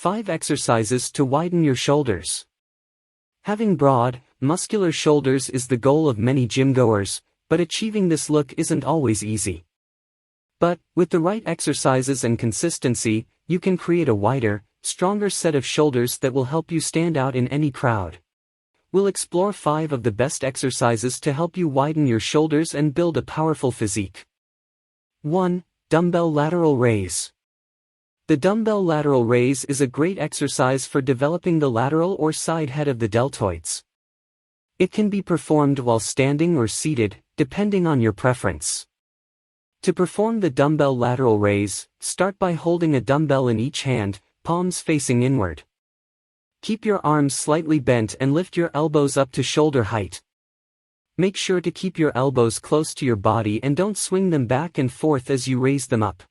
5 exercises to widen your shoulders. Having broad, muscular shoulders is the goal of many gym-goers, but achieving this look isn't always easy. But, with the right exercises and consistency, you can create a wider, stronger set of shoulders that will help you stand out in any crowd. We'll explore 5 of the best exercises to help you widen your shoulders and build a powerful physique. 1. Dumbbell Lateral Raise. The dumbbell lateral raise is a great exercise for developing the lateral or side head of the deltoids. It can be performed while standing or seated, depending on your preference. To perform the dumbbell lateral raise, start by holding a dumbbell in each hand, palms facing inward. Keep your arms slightly bent and lift your elbows up to shoulder height. Make sure to keep your elbows close to your body and don't swing them back and forth as you raise them up.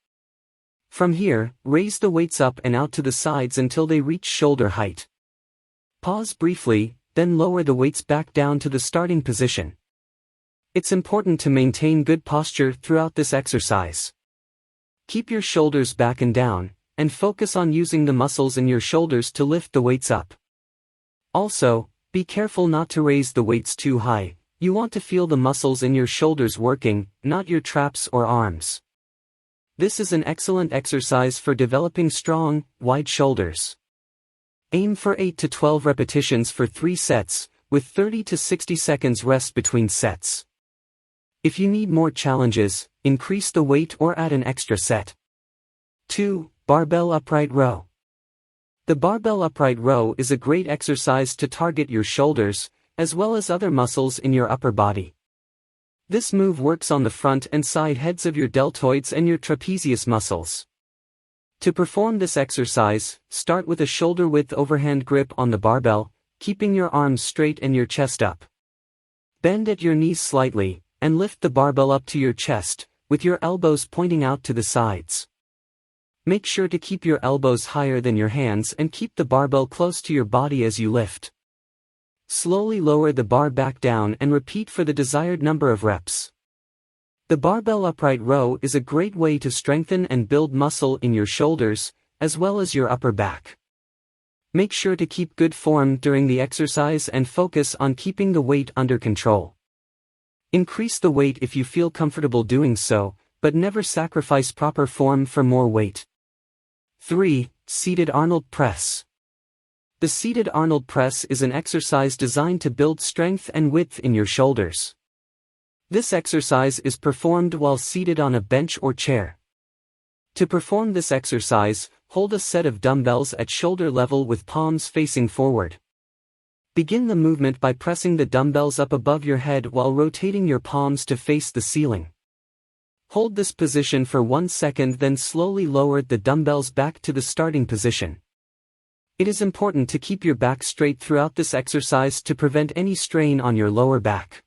From here, raise the weights up and out to the sides until they reach shoulder height. Pause briefly, then lower the weights back down to the starting position. It's important to maintain good posture throughout this exercise. Keep your shoulders back and down, and focus on using the muscles in your shoulders to lift the weights up. Also, be careful not to raise the weights too high. You want to feel the muscles in your shoulders working, not your traps or arms. This is an excellent exercise for developing strong, wide shoulders. Aim for 8 to 12 repetitions for 3 sets, with 30 to 60 seconds rest between sets. If you need more challenges, increase the weight or add an extra set. 2. Barbell Upright Row. The Barbell Upright Row is a great exercise to target your shoulders, as well as other muscles in your upper body. This move works on the front and side heads of your deltoids and your trapezius muscles. To perform this exercise, start with a shoulder-width overhand grip on the barbell, keeping your arms straight and your chest up. Bend at your knees slightly, and lift the barbell up to your chest, with your elbows pointing out to the sides. Make sure to keep your elbows higher than your hands and keep the barbell close to your body as you lift. Slowly lower the bar back down and repeat for the desired number of reps. The barbell upright row is a great way to strengthen and build muscle in your shoulders, as well as your upper back. Make sure to keep good form during the exercise and focus on keeping the weight under control. Increase the weight if you feel comfortable doing so, but never sacrifice proper form for more weight. 3. Seated Arnold Press. The seated Arnold press is an exercise designed to build strength and width in your shoulders. This exercise is performed while seated on a bench or chair. To perform this exercise, hold a set of dumbbells at shoulder level with palms facing forward. Begin the movement by pressing the dumbbells up above your head while rotating your palms to face the ceiling. Hold this position for 1 second, then slowly lower the dumbbells back to the starting position. It is important to keep your back straight throughout this exercise to prevent any strain on your lower back.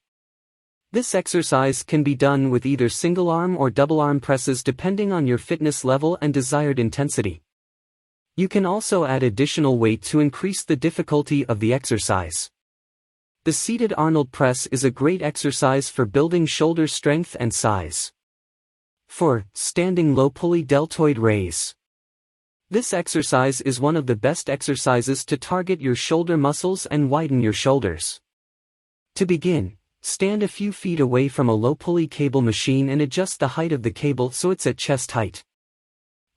This exercise can be done with either single arm or double arm presses depending on your fitness level and desired intensity. You can also add additional weight to increase the difficulty of the exercise. The seated Arnold press is a great exercise for building shoulder strength and size. 4. Standing low pulley deltoid raise. This exercise is one of the best exercises to target your shoulder muscles and widen your shoulders. To begin, stand a few feet away from a low pulley cable machine and adjust the height of the cable so it's at chest height.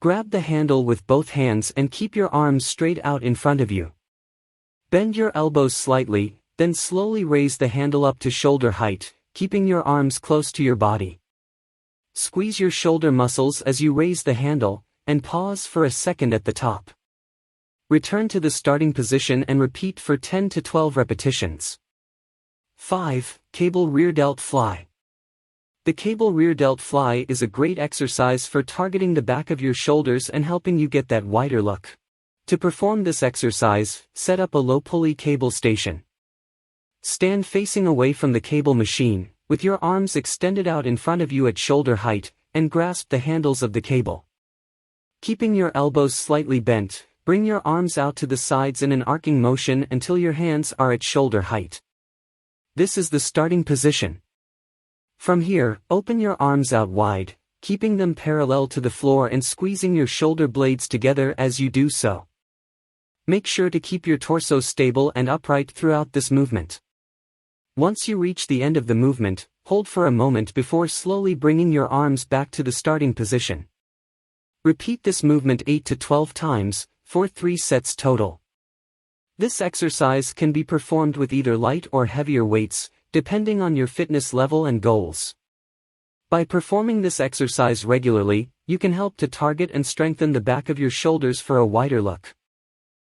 Grab the handle with both hands and keep your arms straight out in front of you. Bend your elbows slightly, then slowly raise the handle up to shoulder height, keeping your arms close to your body. Squeeze your shoulder muscles as you raise the handle, and pause for a second at the top. Return to the starting position and repeat for 10 to 12 repetitions. 5. Cable Rear-Delt Fly. The cable Rear-Delt Fly is a great exercise for targeting the back of your shoulders and helping you get that wider look. To perform this exercise, set up a low pulley cable station. Stand facing away from the cable machine, with your arms extended out in front of you at shoulder height, and grasp the handles of the cable. Keeping your elbows slightly bent, bring your arms out to the sides in an arcing motion until your hands are at shoulder height. This is the starting position. From here, open your arms out wide, keeping them parallel to the floor and squeezing your shoulder blades together as you do so. Make sure to keep your torso stable and upright throughout this movement. Once you reach the end of the movement, hold for a moment before slowly bringing your arms back to the starting position. Repeat this movement 8 to 12 times, for 3 sets total. This exercise can be performed with either light or heavier weights, depending on your fitness level and goals. By performing this exercise regularly, you can help to target and strengthen the back of your shoulders for a wider look.